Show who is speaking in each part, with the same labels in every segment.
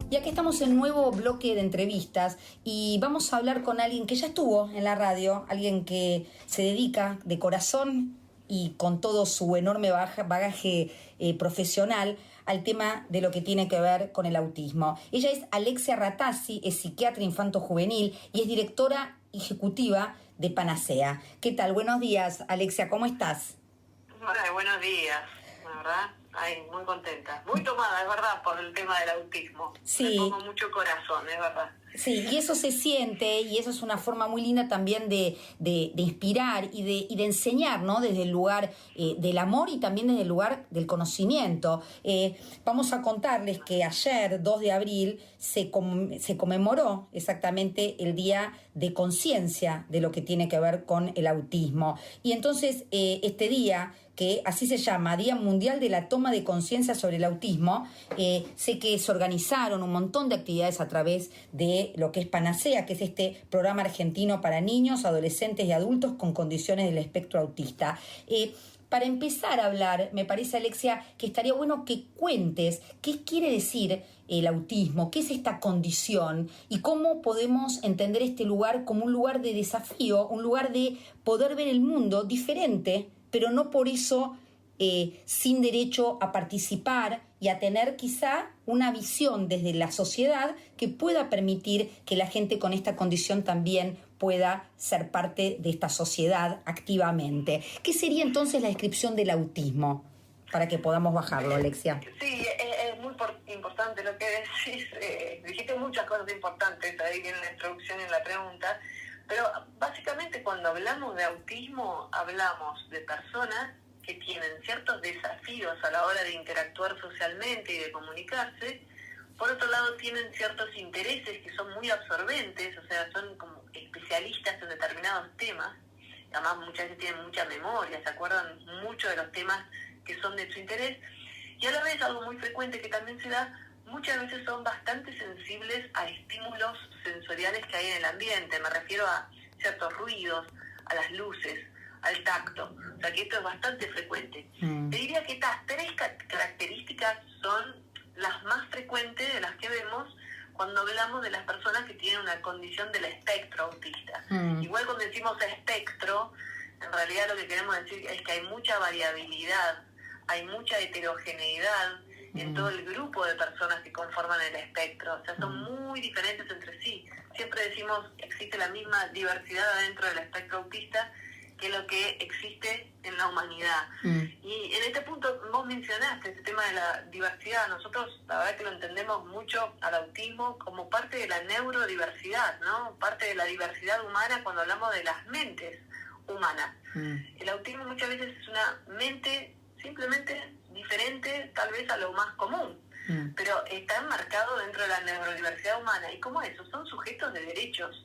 Speaker 1: Y aquí estamos en un nuevo bloque de entrevistas y vamos a hablar con alguien que ya estuvo en la radio, alguien que se dedica de corazón y con todo su enorme bagaje profesional al tema de lo que tiene que ver con el autismo. Ella es Alexia Ratazzi, es psiquiatra infanto-juvenil y es directora ejecutiva de Panacea. ¿Qué tal? Buenos días, Alexia, ¿cómo estás?
Speaker 2: Hola, buenos días, la verdad. Ay, muy contenta, muy tomada, es verdad, por el tema del autismo.
Speaker 1: Sí.
Speaker 2: Le pongo mucho corazón, es verdad.
Speaker 1: Sí, y eso se siente, y eso es una forma muy linda también de inspirar y de enseñar, ¿no? Desde el lugar del amor y también desde el lugar del conocimiento. Vamos a contarles que ayer, 2 de abril, se conmemoró exactamente el Día de Conciencia de lo que tiene que ver con el autismo. Y entonces este día, que así se llama, Día Mundial de la Toma de Conciencia sobre el Autismo, sé que se organizaron un montón de actividades a través de lo que es Panacea, que es este programa argentino para niños, adolescentes y adultos con condiciones del espectro autista. Para empezar a hablar, me parece, Alexia, que estaría bueno que cuentes qué quiere decir el autismo, qué es esta condición y cómo podemos entender este lugar como un lugar de desafío, un lugar de poder ver el mundo diferente, pero no por eso sin derecho a participar y a tener quizá una visión desde la sociedad que pueda permitir que la gente con esta condición también pueda ser parte de esta sociedad activamente. ¿Qué sería entonces la descripción del autismo? Para que podamos bajarlo, Alexia.
Speaker 2: Sí, es muy importante lo que decís. Dijiste muchas cosas importantes ahí en la introducción y en la pregunta, pero básicamente cuando hablamos de autismo hablamos de personas que tienen ciertos desafíos a la hora de interactuar socialmente y de comunicarse. Por otro lado, tienen ciertos intereses que son muy absorbentes, o sea, son como especialistas en determinados temas. Además, muchas veces tienen mucha memoria, se acuerdan mucho de los temas que son de su interés. Y a la vez, algo muy frecuente que también se da, muchas veces son bastante sensibles a estímulos sensoriales que hay en el ambiente. Me refiero a ciertos ruidos, a las luces, al tacto, o sea que esto es bastante frecuente. Te diría que estas 3 características son las más frecuentes de las que vemos cuando hablamos de las personas que tienen una condición del espectro autista. Igual cuando decimos espectro, en realidad lo que queremos decir es que hay mucha variabilidad, hay mucha heterogeneidad en todo el grupo de personas que conforman el espectro, o sea, son muy diferentes entre sí. Siempre decimos que existe la misma diversidad adentro del espectro autista que lo que existe en la humanidad. Y en este punto vos mencionaste ese tema de la diversidad. Nosotros la verdad que lo entendemos mucho al autismo como parte de la neurodiversidad, ¿no? Parte de la diversidad humana cuando hablamos de las mentes humanas. El autismo muchas veces es una mente simplemente diferente tal vez a lo más común, pero está enmarcado dentro de la neurodiversidad humana. Y como eso, son sujetos de derechos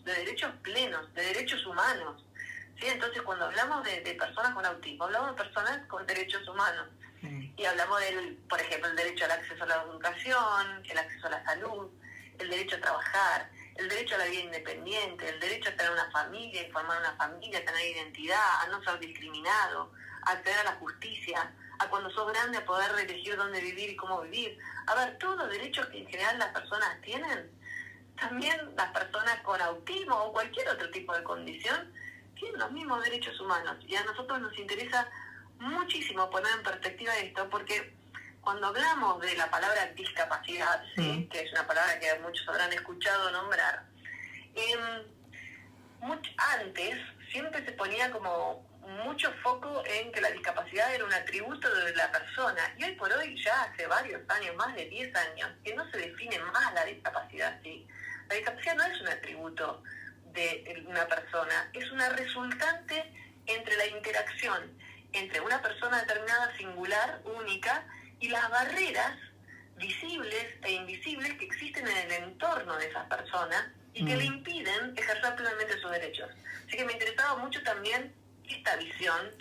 Speaker 2: plenos, de derechos humanos. ¿Sí? Entonces, cuando hablamos de personas con autismo, hablamos de personas con derechos humanos. Y hablamos del, por ejemplo, el derecho al acceso a la educación, el acceso a la salud, el derecho a trabajar, el derecho a la vida independiente, el derecho a tener una familia y formar una familia, a tener identidad, a no ser discriminado, a acceder a la justicia, a cuando sos grande a poder elegir dónde vivir y cómo vivir. A ver, todos los derechos que en general las personas tienen, también las personas con autismo o cualquier otro tipo de condición, tienen los mismos derechos humanos. Y a nosotros nos interesa muchísimo poner en perspectiva esto, porque cuando hablamos de la palabra discapacidad, ¿sí? Que es una palabra que muchos habrán escuchado nombrar, antes siempre se ponía como mucho foco en que la discapacidad era un atributo de la persona, y hoy por hoy, ya hace varios años, más de 10 años, que no se define más la discapacidad, ¿sí? La discapacidad no es un atributo de una persona, es una resultante entre la interacción entre una persona determinada, singular, única, y las barreras visibles e invisibles que existen en el entorno de esas personas y que le impiden ejercer plenamente sus derechos. Así que me interesaba mucho también esta visión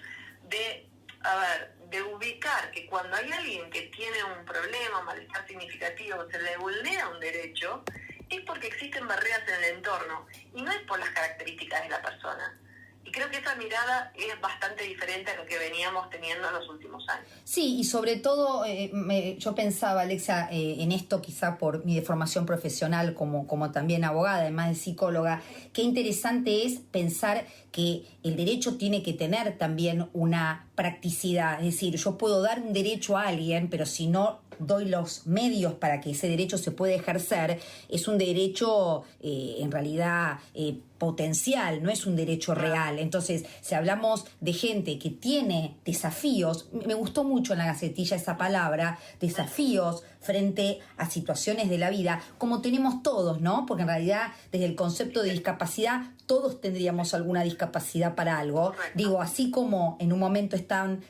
Speaker 2: de ubicar que cuando hay alguien que tiene un problema, un malestar significativo, se le vulnera un derecho, es porque existen barreras en el entorno y no es por las características de la persona. Y creo que esa mirada es bastante diferente a lo que veníamos teniendo en los últimos años.
Speaker 1: Sí, y sobre todo yo pensaba, Alexa, en esto quizá por mi deformación profesional como también abogada, además de psicóloga, qué interesante es pensar que el derecho tiene que tener también una practicidad. Es decir, yo puedo dar un derecho a alguien, pero si no doy los medios para que ese derecho se pueda ejercer, es un derecho en realidad potencial, no es un derecho real. Entonces, si hablamos de gente que tiene desafíos, me gustó mucho en la Gacetilla esa palabra, desafíos frente a situaciones de la vida, como tenemos todos, ¿no? Porque en realidad, desde el concepto de discapacidad, todos tendríamos alguna discapacidad para algo. Digo, así como en un momento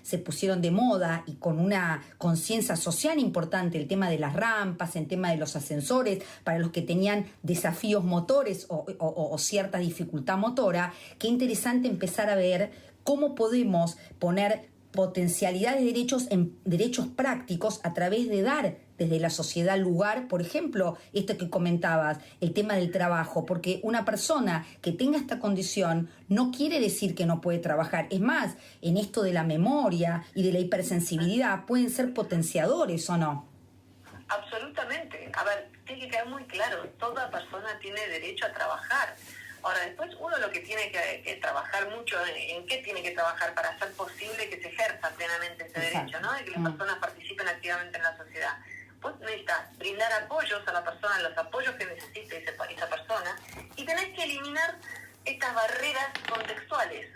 Speaker 1: se pusieron de moda y con una conciencia social importante el tema de las rampas, el tema de los ascensores, para los que tenían desafíos motores o cierta dificultad motora, qué interesante empezar a ver cómo podemos poner potencialidades de derechos en derechos prácticos a través de dar desde la sociedad lugar, por ejemplo, esto que comentabas, el tema del trabajo, porque una persona que tenga esta condición no quiere decir que no puede trabajar. Es más, en esto de la memoria y de la hipersensibilidad pueden ser potenciadores, ¿o no?
Speaker 2: Absolutamente. A ver, tiene que quedar muy claro, toda persona tiene derecho a trabajar. Ahora, después uno lo que tiene que trabajar mucho, en qué tiene que trabajar para hacer posible que se ejerza plenamente ese derecho, ¿no? De que las personas participen activamente en la sociedad. Vos necesitas brindar apoyos a la persona, los apoyos que necesite esa persona, y tenés que eliminar estas barreras contextuales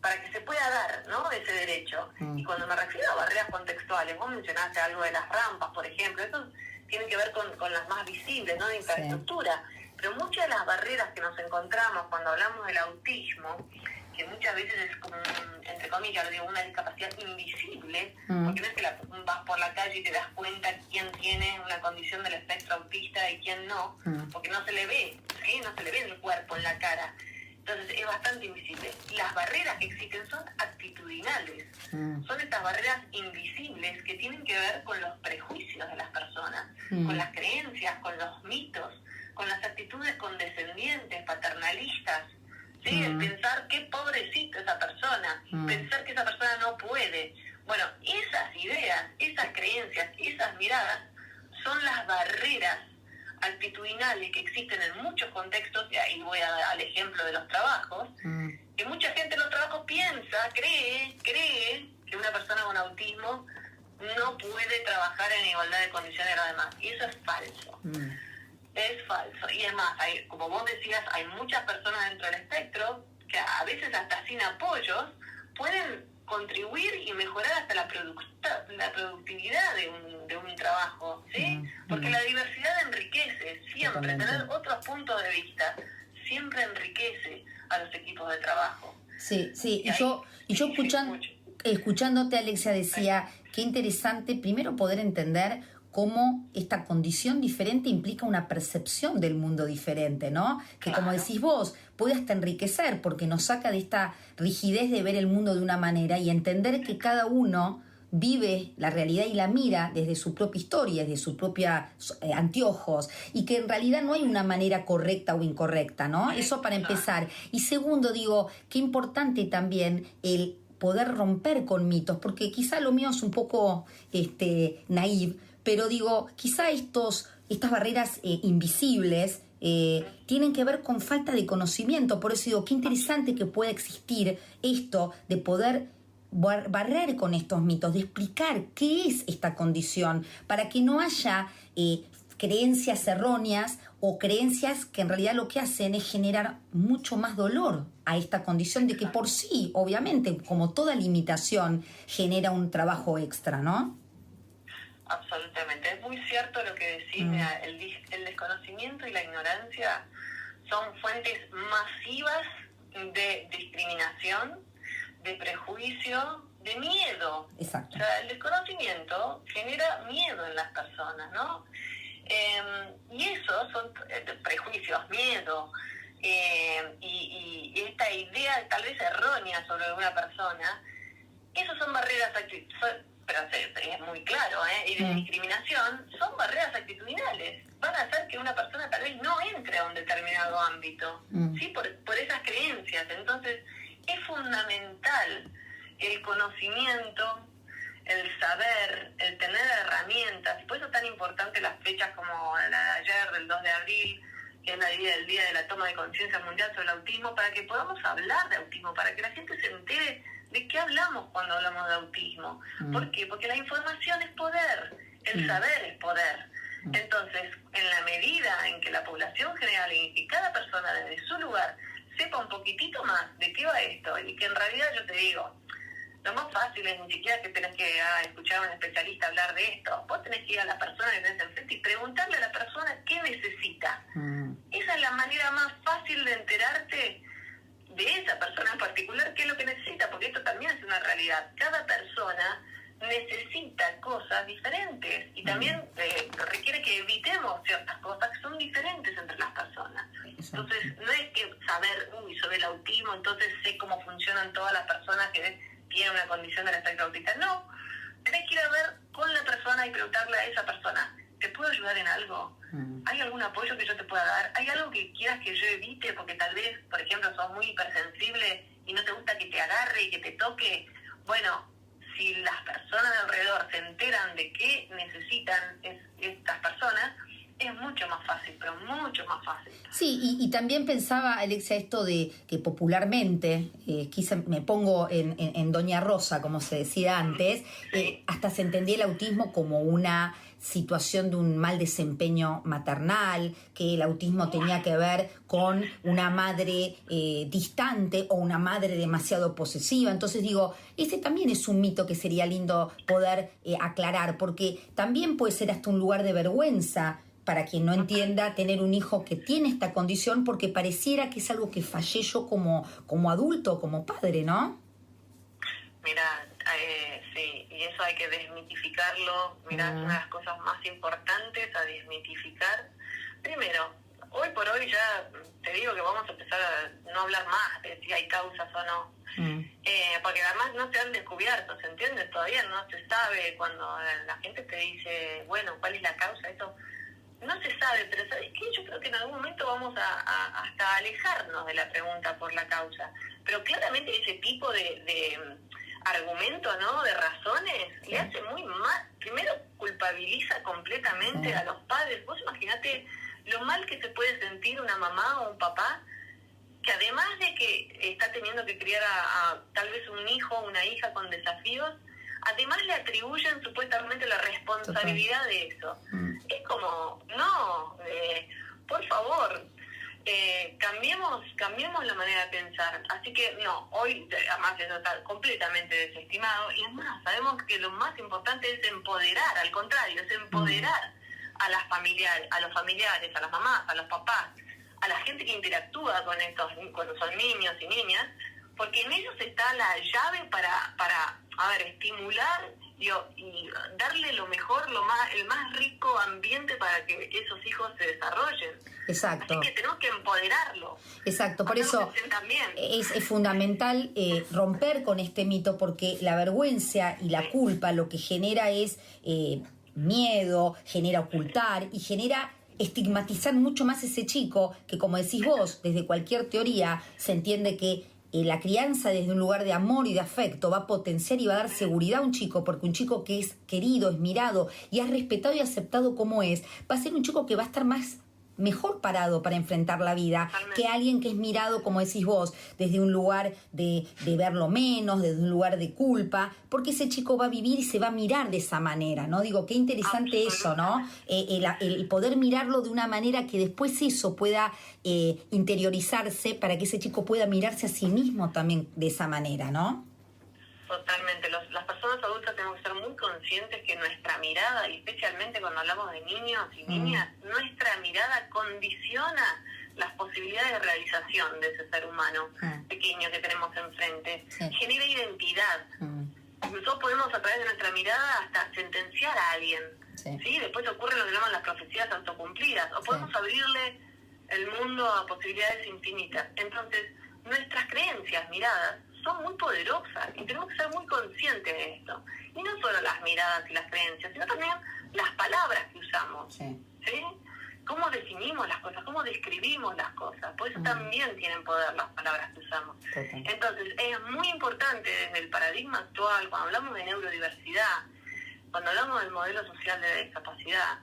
Speaker 2: para que se pueda dar, ¿no?, ese derecho. Y cuando me refiero a barreras contextuales, vos mencionaste algo de las rampas, por ejemplo, eso tiene que ver con las más visibles, ¿no?, de infraestructura. Sí. Pero muchas de las barreras que nos encontramos cuando hablamos del autismo, que muchas veces es como, entre comillas, lo digo, una discapacidad invisible, porque no es que vas por la calle y te das cuenta quién tiene una condición del espectro autista y quién no, porque no se le ve, ¿sí? No se le ve en el cuerpo, en la cara. Entonces es bastante invisible. Las barreras que existen son actitudinales, son estas barreras invisibles que tienen que ver con los prejuicios de las personas, con las creencias, con los mitos, con las actitudes condescendientes, paternalistas, ¿sí? El pensar qué pobrecito esa persona, pensar que esa persona no puede. Bueno, esas ideas, esas creencias, esas miradas son las barreras actitudinales que existen en muchos contextos, y ahí voy al ejemplo de los trabajos, que mucha gente en los trabajos piensa, cree que una persona con autismo no puede trabajar en igualdad de condiciones de los demás, y eso es falso. Es falso. Y es más, como vos decías, hay muchas personas dentro del espectro que a veces hasta sin apoyos pueden contribuir y mejorar hasta la productividad de un trabajo, ¿sí? Porque la diversidad enriquece siempre.
Speaker 1: Totalmente.
Speaker 2: Tener otros puntos de vista siempre enriquece a los equipos de trabajo.
Speaker 1: Sí. Y yo escuchándote, Alexia, decía, qué interesante primero poder entender cómo esta condición diferente implica una percepción del mundo diferente, ¿no? Que como decís vos, puede hasta enriquecer porque nos saca de esta rigidez de ver el mundo de una manera y entender que cada uno vive la realidad y la mira desde su propia historia, desde sus propios anteojos, y que en realidad no hay una manera correcta o incorrecta, ¿no? Eso para empezar. Y segundo, digo, qué importante también el poder romper con mitos, porque quizá lo mío es un poco naïve, pero digo, quizá estas barreras invisibles tienen que ver con falta de conocimiento. Por eso digo, qué interesante que pueda existir esto de poder barrer con estos mitos, de explicar qué es esta condición, para que no haya creencias erróneas o creencias que en realidad lo que hacen es generar mucho más dolor a esta condición de que por sí, obviamente, como toda limitación, genera un trabajo extra, ¿no?
Speaker 2: Absolutamente, es muy cierto lo que decís. El desconocimiento y la ignorancia son fuentes masivas de discriminación, de prejuicio, de miedo.
Speaker 1: Exacto.
Speaker 2: O sea, el desconocimiento genera miedo en las personas, ¿no? Y esos son prejuicios, miedo, y esta idea tal vez errónea sobre una persona. Esos son barreras pero es muy claro, y de discriminación, son barreras actitudinales. Van a hacer que una persona tal vez no entre a un determinado ámbito, ¿sí? Por esas creencias. Entonces, es fundamental el conocimiento, el saber, el tener herramientas. Y por eso es tan importante las fechas como la de ayer, del 2 de abril, que es el día de la toma de conciencia mundial sobre el autismo, para que podamos hablar de autismo, para que la gente se entere de qué hablamos cuando hablamos de autismo. ¿Por qué? Porque la información es poder, el saber es poder. Entonces, en la medida en que la población general y que cada persona desde su lugar sepa un poquitito más de qué va esto, y que en realidad yo te digo, lo más fácil es ni siquiera que tenés que escuchar a un especialista hablar de esto. Vos tenés que ir a la persona que tenés enfrente y preguntarle a la persona qué necesita. Esa es la manera más fácil de enterarte de esa persona en particular, qué es lo que necesita, porque esto también es una realidad. Cada persona necesita cosas diferentes y también requiere que evitemos ciertas cosas que son diferentes entre las personas. Entonces, no es que saber sobre el autismo, entonces sé cómo funcionan todas las personas que tienen una condición del espectro autista. No, tenés que ir a ver con la persona y preguntarle a esa persona, ¿te puedo ayudar en algo? ¿Hay algún apoyo que yo te pueda dar? ¿Hay algo que quieras que yo evite? Porque tal vez, por ejemplo, sos muy hipersensible y no te gusta que te agarre y que te toque. Bueno, si las personas de alrededor se enteran de qué necesitan estas personas, es mucho más fácil, pero mucho más fácil.
Speaker 1: Sí, y también pensaba, Alexia, esto de que popularmente, quizá me pongo en Doña Rosa, como se decía antes, hasta se entendía el autismo como una situación de un mal desempeño maternal, que el autismo tenía que ver con una madre distante o una madre demasiado posesiva. Entonces digo, ese también es un mito que sería lindo poder aclarar, porque también puede ser hasta un lugar de vergüenza para quien no entienda, tener un hijo que tiene esta condición, porque pareciera que es algo que fallé yo como adulto, como padre, ¿no?
Speaker 2: Mira, sí, y eso hay que desmitificarlo. Mira, es una de las cosas más importantes a desmitificar. Primero, hoy por hoy ya te digo que vamos a empezar a no hablar más de si hay causas o no. Porque además no se han descubierto, ¿se entiende? Todavía no se sabe. Cuando la gente te dice, bueno, ¿cuál es la causa? Eso no se sabe, pero ¿sabes qué? Yo creo que en algún momento vamos a hasta alejarnos de la pregunta por la causa. Pero claramente ese tipo de argumento, ¿no?, de razones, le hace muy mal. Primero culpabiliza completamente a los padres. Vos imaginate lo mal que se puede sentir una mamá o un papá que además de que está teniendo que criar a tal vez un hijo o una hija con desafíos, además le atribuyen supuestamente la responsabilidad de eso. Es como, no, por favor, cambiemos la manera de pensar. Así que no, hoy además eso está completamente desestimado, y es más, sabemos que lo más importante es empoderar, al contrario, es empoderar a los familiares, a las mamás, a los papás, a la gente que interactúa con cuando son niños y niñas, porque en ellos está la llave para estimular y darle lo mejor, el más rico ambiente para que esos hijos se desarrollen.
Speaker 1: Exacto.
Speaker 2: Así que tenemos que empoderarlo.
Speaker 1: Exacto, por eso es fundamental romper con este mito, porque la vergüenza y la culpa lo que genera es miedo, genera ocultar y genera estigmatizar mucho más a ese chico que, como decís vos, desde cualquier teoría se entiende que la crianza desde un lugar de amor y de afecto va a potenciar y va a dar seguridad a un chico, porque un chico que es querido, es mirado y es respetado y aceptado como es, va a ser un chico que va a estar mejor parado para enfrentar la vida que alguien que es mirado, como decís vos, desde un lugar de verlo menos, desde un lugar de culpa, porque ese chico va a vivir y se va a mirar de esa manera, ¿no? Digo, qué interesante eso, ¿no? El poder mirarlo de una manera que después eso pueda interiorizarse para que ese chico pueda mirarse a sí mismo también de esa manera, ¿no?
Speaker 2: Totalmente. Las personas adultas tenemos que ser muy conscientes que nuestra mirada, y especialmente cuando hablamos de niños y niñas, nuestra mirada condiciona las posibilidades de realización de ese ser humano pequeño que tenemos enfrente. Genera identidad. Nosotros podemos a través de nuestra mirada hasta sentenciar a alguien. ¿Sí? Después ocurre lo que llaman las profecías autocumplidas. O podemos abrirle el mundo a posibilidades infinitas. Entonces, nuestras creencias, miradas, son muy poderosas y tenemos que ser muy conscientes de esto. Y no solo las miradas y las creencias, sino también las palabras que usamos. ¿Sí? cómo definimos las cosas, cómo describimos las cosas. Por eso también tienen poder las palabras que usamos. Entonces, es muy importante desde el paradigma actual, cuando hablamos de neurodiversidad, cuando hablamos del modelo social de la discapacidad,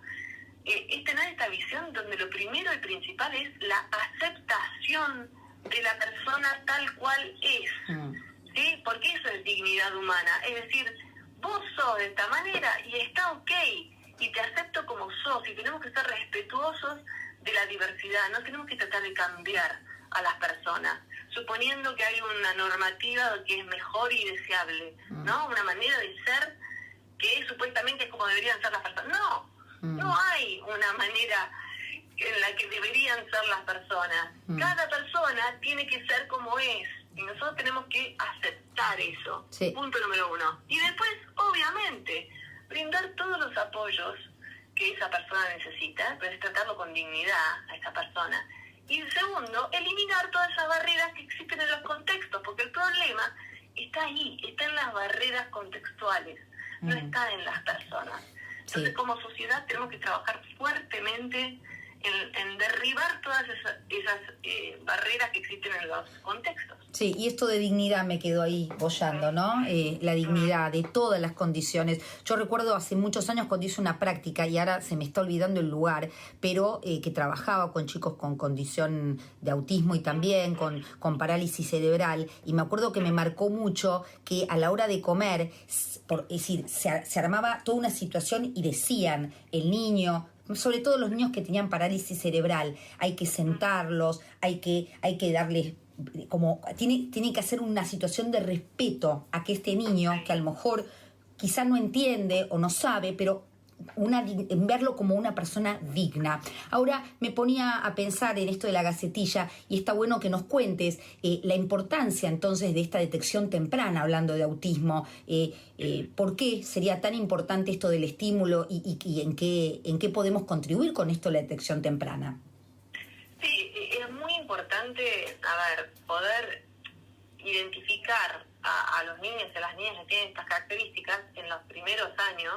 Speaker 2: es tener esta visión donde lo primero y principal es la aceptación de la persona tal cual es. ¿Sí? Porque eso es dignidad humana. Es decir, vos sos de esta manera y está ok, y te acepto como sos, y tenemos que ser respetuosos de la diversidad, no tenemos que tratar de cambiar a las personas, suponiendo que hay una normativa que es mejor y deseable, ¿no? Una manera de ser que supuestamente es como deberían ser las personas. No hay una manera en la que deberían ser las personas. Cada persona tiene que ser como es, y nosotros tenemos que aceptar eso. Sí. Punto número 1. Y después, obviamente, brindar todos los apoyos que esa persona necesita, pero es tratarlo con dignidad a esa persona. Y segundo, eliminar todas esas barreras que existen en los contextos, porque el problema está ahí, está en las barreras contextuales, no está en las personas. Entonces, como sociedad tenemos que trabajar fuertemente en derribar todas esas barreras que existen en los contextos.
Speaker 1: Sí, y esto de dignidad me quedó ahí boyando, ¿no? La dignidad de todas las condiciones. Yo recuerdo hace muchos años cuando hice una práctica, y ahora se me está olvidando el lugar, pero que trabajaba con chicos con condición de autismo y también con parálisis cerebral, y me acuerdo que me marcó mucho que a la hora de comer, es decir, se armaba toda una situación y decían, el niño, sobre todo los niños que tenían parálisis cerebral, hay que sentarlos, hay que darles, como tiene que hacer una situación de respeto a que este niño, que a lo mejor quizá no entiende o no sabe, pero en verlo como una persona digna. Ahora me ponía a pensar en esto de la gacetilla, y está bueno que nos cuentes la importancia entonces de esta detección temprana, hablando de autismo, por qué sería tan importante esto del estímulo y en qué podemos contribuir con esto de la detección temprana.
Speaker 2: Sí, es muy importante, poder identificar a los niños y a las niñas que tienen estas características en los primeros años.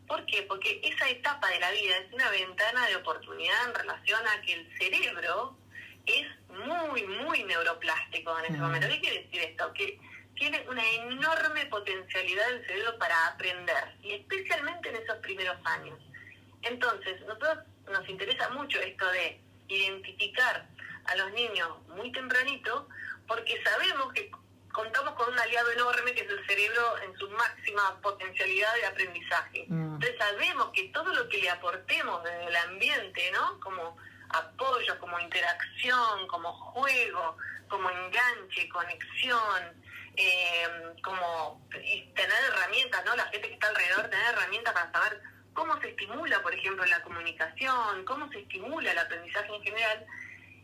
Speaker 2: ¿Por qué? Porque esa etapa de la vida es una ventana de oportunidad en relación a que el cerebro es muy, muy neuroplástico en ese momento. ¿Qué quiere decir esto? Que tiene una enorme potencialidad del cerebro para aprender, y especialmente en esos primeros años. Entonces, nosotros nos interesa mucho esto de identificar a los niños muy tempranito, porque sabemos que contamos con un aliado enorme que es el cerebro en su máxima potencialidad de aprendizaje. Entonces sabemos que todo lo que le aportemos desde el ambiente, ¿no? Como apoyo, como interacción, como juego, como enganche, conexión, y tener herramientas, ¿no? La gente que está alrededor, tener herramientas para saber cómo se estimula, por ejemplo, la comunicación, cómo se estimula el aprendizaje en general.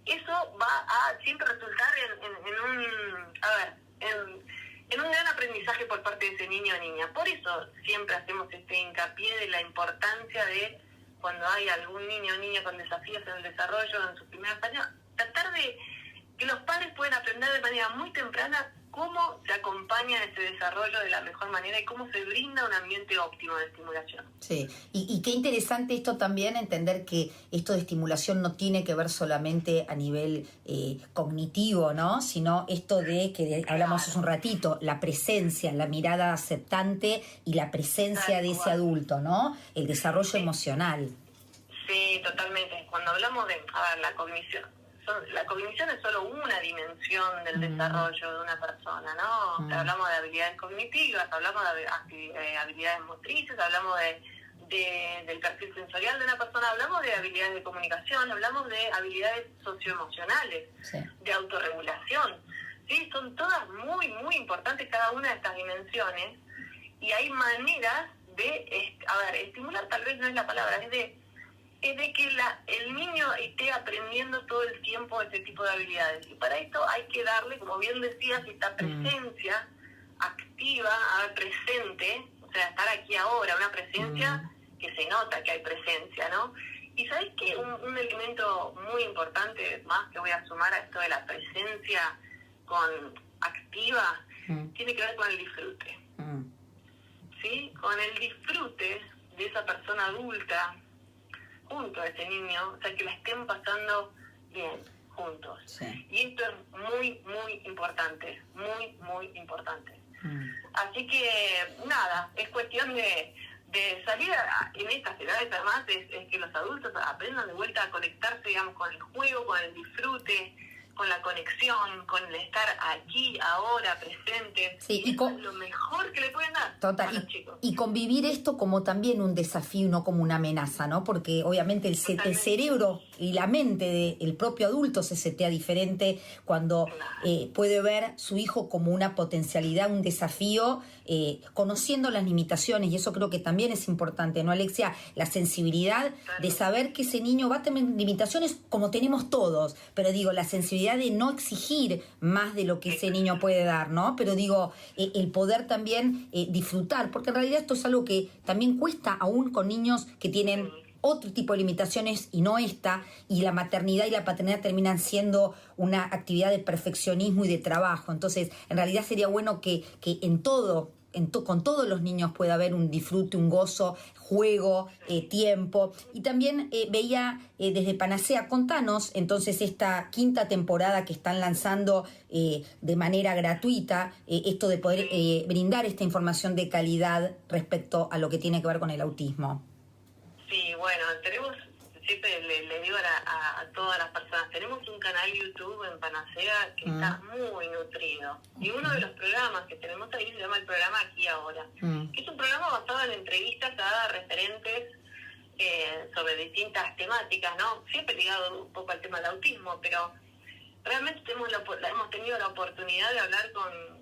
Speaker 2: Eso va a siempre resultar en un gran aprendizaje por parte de ese niño o niña. Por eso siempre hacemos este hincapié de la importancia de, cuando hay algún niño o niña con desafíos en el desarrollo en sus primeros años, tratar de que los padres puedan aprender de manera muy temprana cómo se acompaña ese desarrollo de la mejor manera y cómo se brinda un ambiente óptimo de estimulación.
Speaker 1: Sí, y qué interesante esto también, entender que esto de estimulación no tiene que ver solamente a nivel cognitivo, ¿no? Sino esto de que hablamos hace un ratito, la presencia, la mirada aceptante y la presencia de ese adulto, ¿no? El desarrollo emocional.
Speaker 2: Sí, totalmente. Cuando hablamos de la cognición, la cognición es solo una dimensión del desarrollo de una persona, ¿no? O sea, hablamos de habilidades cognitivas, hablamos de habilidades motrices, hablamos del perfil sensorial de una persona, hablamos de habilidades de comunicación, hablamos de habilidades socioemocionales, de autorregulación. Sí, son todas muy, muy importantes cada una de estas dimensiones, y hay maneras de, estimular tal vez no es la palabra, es de que el niño esté aprendiendo todo el tiempo ese tipo de habilidades. Y para esto hay que darle, como bien decías, esta presencia activa, presente, o sea, estar aquí ahora, una presencia que se nota que hay presencia, ¿no? Y ¿sabés qué? Un elemento muy importante más que voy a sumar a esto de la presencia activa, tiene que ver con el disfrute. ¿Sí? Con el disfrute de esa persona adulta junto a ese niño, o sea, que la estén pasando bien juntos.
Speaker 1: Sí.
Speaker 2: Y esto es muy, muy importante, muy, muy importante. Así que, nada, es cuestión de salir en estas edades, además, es que los adultos aprendan de vuelta a conectarse, digamos, con el juego, con el disfrute, con la conexión, con el estar aquí, ahora, presente.
Speaker 1: Sí,
Speaker 2: y eso es lo mejor que le pueden dar
Speaker 1: total,
Speaker 2: a los chicos.
Speaker 1: Y convivir esto como también un desafío, no como una amenaza, ¿no? Porque obviamente el cerebro y la mente del propio adulto se setea diferente cuando puede ver su hijo como una potencialidad, un desafío, conociendo las limitaciones, y eso creo que también es importante, ¿no, Alexia? La sensibilidad de saber que ese niño va a tener limitaciones como tenemos todos, pero digo, la sensibilidad de no exigir más de lo que ese niño puede dar, ¿no? Pero digo, el poder también disfrutar, porque en realidad esto es algo que también cuesta aún con niños que tienen otro tipo de limitaciones y no esta, y la maternidad y la paternidad terminan siendo una actividad de perfeccionismo y de trabajo. Entonces, en realidad sería bueno que con todos los niños pueda haber un disfrute, un gozo, juego, tiempo. Y también veía desde Panacea, contanos entonces esta 5ª temporada que están lanzando de manera gratuita, esto de poder brindar esta información de calidad respecto a lo que tiene que ver con el autismo.
Speaker 2: Sí, bueno, tenemos, siempre le digo a todas las personas, tenemos un canal YouTube en Panacea que está muy nutrido. Y uno de los programas que tenemos ahí se llama el programa Aquí Ahora, que es un programa basado en entrevistas a referentes sobre distintas temáticas, ¿no? Siempre ligado un poco al tema del autismo, pero realmente hemos tenido la oportunidad de hablar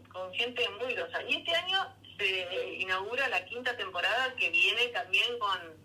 Speaker 2: con gente muy grosa. Y este año se inaugura la 5ª temporada, que viene también con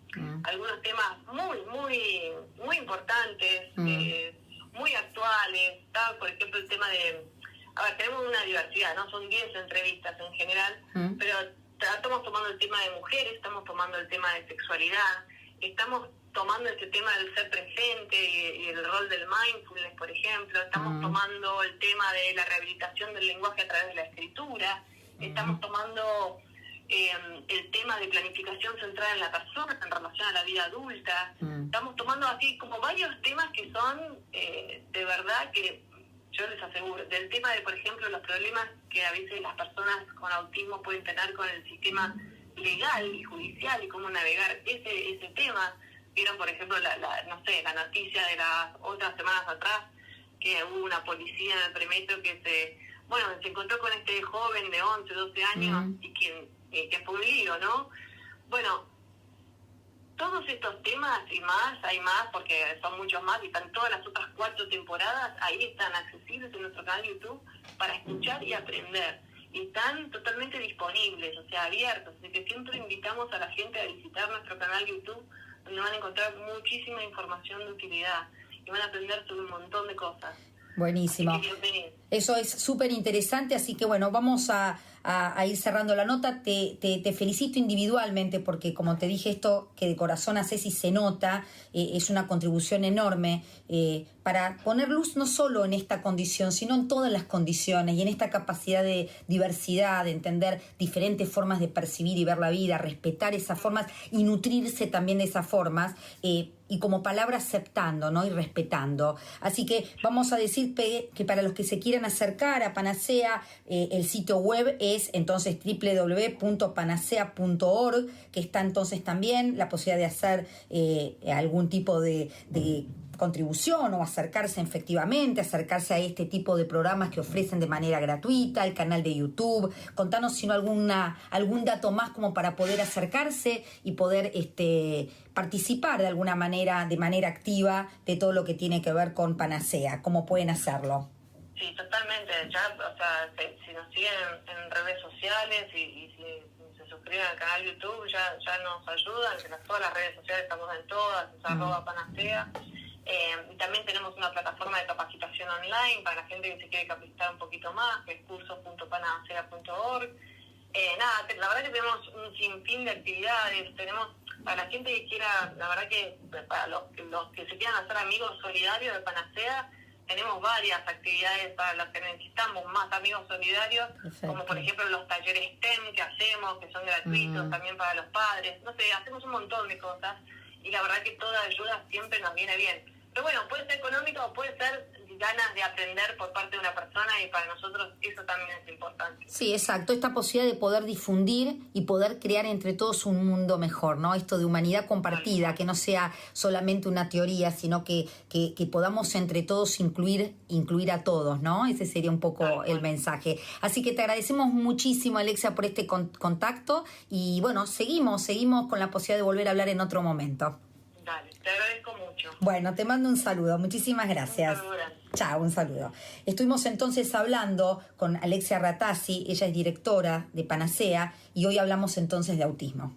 Speaker 2: algunos temas muy, muy, muy importantes, muy actuales. Está, por ejemplo, el tema de... A ver, tenemos una diversidad, ¿no? Son 10 entrevistas en general, pero estamos tomando el tema de mujeres, estamos tomando el tema de sexualidad, estamos tomando este tema del ser presente y el rol del mindfulness, por ejemplo. Estamos tomando el tema de la rehabilitación del lenguaje a través de la escritura. Estamos tomando el tema de planificación centrada en la persona en relación a la vida adulta. Estamos tomando así como varios temas que son de verdad que yo les aseguro, del tema de, por ejemplo, los problemas que a veces las personas con autismo pueden tener con el sistema legal y judicial y cómo navegar ese tema. Vieron, por ejemplo, la noticia de las otras semanas atrás, que hubo una policía en el Premetro que se encontró con este joven de 11, 12 años y que fue un lío, ¿no? Bueno, todos estos temas y más, hay más porque son muchos más y están todas las otras 4 temporadas, ahí están accesibles en nuestro canal YouTube para escuchar y aprender. Y están totalmente disponibles, o sea, abiertos. Así que siempre invitamos a la gente a visitar nuestro canal YouTube, donde van a encontrar muchísima información de utilidad y van a aprender sobre un montón de cosas.
Speaker 1: Buenísimo. Eso es súper interesante, así que bueno, vamos a ir cerrando la nota. Te felicito individualmente porque, como te dije, esto que de corazón haces y se nota, es una contribución enorme para poner luz no solo en esta condición, sino en todas las condiciones y en esta capacidad de diversidad, de entender diferentes formas de percibir y ver la vida, respetar esas formas y nutrirse también de esas formas. Y como palabra aceptando, ¿no? Y respetando. Así que vamos a decir que para los que se quieran acercar a Panacea, el sitio web es entonces www.panacea.org, que está entonces también la posibilidad de hacer algún tipo de contribución o acercarse acercarse a este tipo de programas que ofrecen de manera gratuita, el canal de YouTube. Contanos si no algún dato más como para poder acercarse y poder participar de alguna manera, de manera activa, de todo lo que tiene que ver con Panacea. ¿Cómo pueden hacerlo?
Speaker 2: Sí, totalmente. Ya, o sea, si nos siguen en redes sociales y si se suscriben al canal YouTube, ya nos ayudan. En todas las redes sociales estamos en todas, es @Panacea. Y también tenemos una plataforma de capacitación online para la gente que se quiere capacitar un poquito más, que es cursos.panacea.org. La verdad que tenemos un sinfín de actividades. Tenemos, para la gente que quiera, la verdad que para los que se quieran hacer amigos solidarios de Panacea, tenemos varias actividades para los que necesitamos más amigos solidarios. Perfecto. Como por ejemplo los talleres STEM que hacemos, que son gratuitos también para los padres. No sé, hacemos un montón de cosas. y la verdad que toda ayuda siempre nos viene bien. Pero bueno, puede ser económico o puede ser ganas de aprender por parte de una persona, y para nosotros eso también es importante.
Speaker 1: Sí, exacto, esta posibilidad de poder difundir y poder crear entre todos un mundo mejor, ¿no? Esto de humanidad compartida, que no sea solamente una teoría, sino que podamos entre todos incluir a todos, ¿no? Ese sería un poco el mensaje. Así que te agradecemos muchísimo, Alexia, por este contacto, y bueno, seguimos con la posibilidad de volver a hablar en otro momento.
Speaker 2: Dale, te agradezco mucho.
Speaker 1: Bueno, te mando un saludo. Muchísimas gracias. Chao, un saludo. Estuvimos entonces hablando con Alexia Ratazzi, ella es directora de Panacea, y hoy hablamos entonces de autismo.